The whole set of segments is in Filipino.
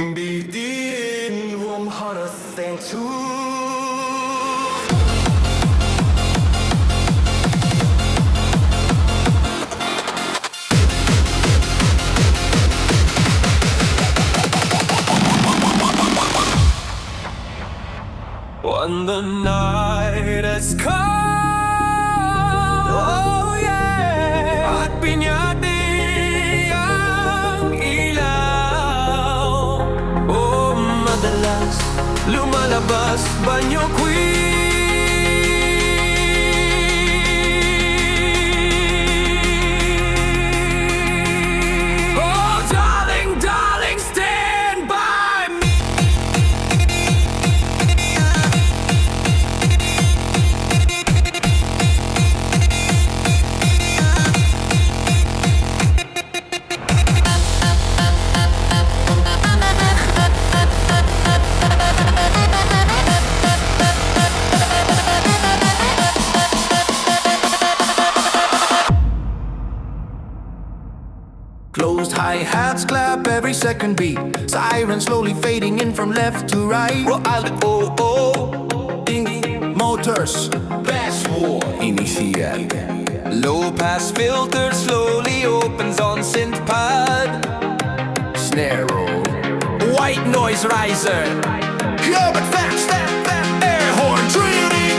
Bitin warm heart thank to when the night has come. Oh yeah, at pinyati ang ilaw. Oh, madalas lumalabas banyo queen. Oh darling, darling, stand by me. Closed hi-hats clap every second beat. Sirens slowly fading in from left to right. Oh, oh, ding, motors, bass war initial. Low pass filter slowly opens on synth pad. Snare roll, white noise riser. Yeah, but fast, air horn trinity.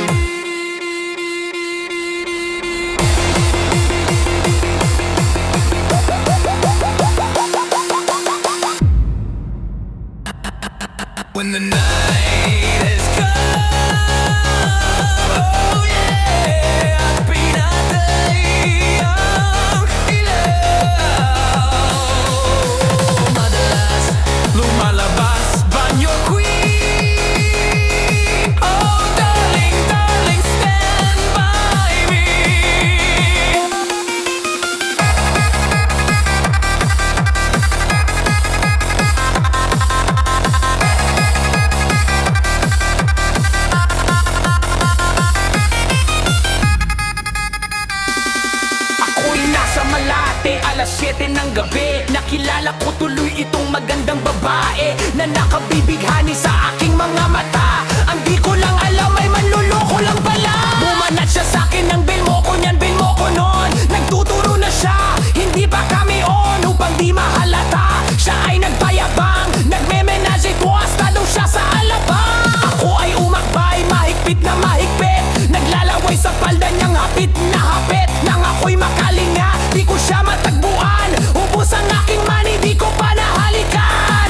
When the night has come, oh yeah, at pinatay ang ilaw. Madalas lumalabas banyo queen. Oh darling, darling, stand by me. Alas 7 ng gabi, nakilala ko tuloy itong magandang babae na nakabibighani sa aking mga mata. Ang di ko lang alam ay manluloko lang pala. Bumanat siya sa'kin ng bil mo ko niyan, bil mo ko nun. Nagtuturo na siya, hindi pa kami on. Upang di mahalata, siya ay nagpayabang. Nagmemenage ko hasta daw siya sa alabang. Ako ay umakbay, mahigpit na mahigpit. Naglalaway sa palda niyang hapit na hapit. Nang ako'y makalinga, di ko siya matagbuan. Ubus ang aking money, di ko pa nahalikan.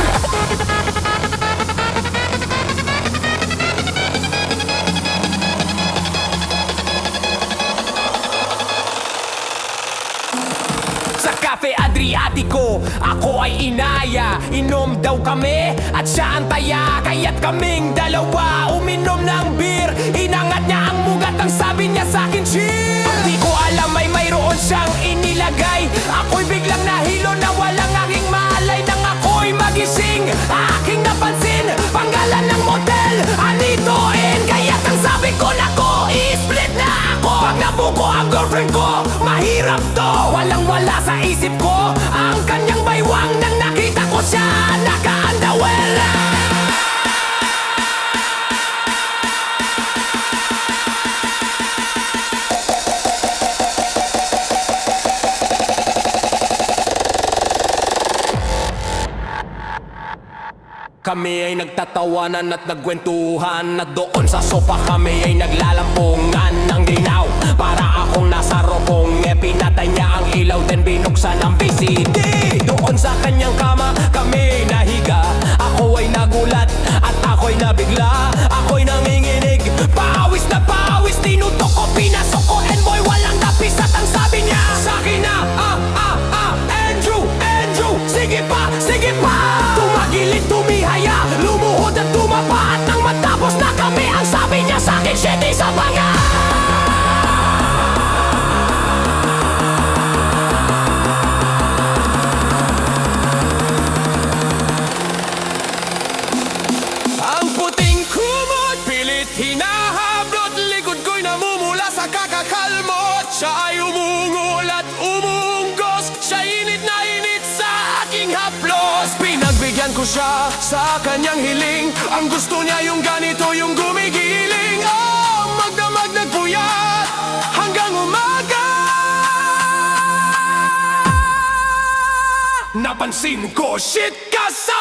Sa Cafe Adriatico, ako ay inaya. Inom daw kami at siya ang taya. Kaya't kaming dalawa uminom ng beer. Inangat niya ang mugat, ang sabi niya sa'kin, cheers. Ang di ko alam ay mayroon siyang inilagay. Ako'y biglang nahilo na walang aking malay. Nang ako'y magising, aking napansin panggalan ng motel, Anito Inn. Kaya't ang sabi ko, nako, i-split na ako. Pag nabuko ang girlfriend ko, mahirap to. Walang wala sa isip ko ang kanyang baywang. Nang nakita ko siya, naka-underwear. Kami ay nagtatawanan at nagkwentuhan. At doon sa sofa kami ay naglalampungan ng dinaw. Para akong nasa robong, pinatay niya ang ilaw, then binuksan ang VCD. Doon sa kanyang kama kami nahiga. Ako ay nagulat at ako'y nabigla. Ako'y nanginginig, pawis na pawis. Tinutok ko, pinasok ko, and boy, walang napis. At ang sabi niya sa'kin na, Andrew, sige pa, sige pa. Tumagilid, tumihaya, lumuhod at tumapa. At nang matapos na kami, ang sabi niya sa'kin, shit is a banga. sa kanyang hiling. Ang gusto niya yung ganito, yung gumigiling. Oh, magdamag nagpuyat hanggang umaga. Napansin ko, shit ka sa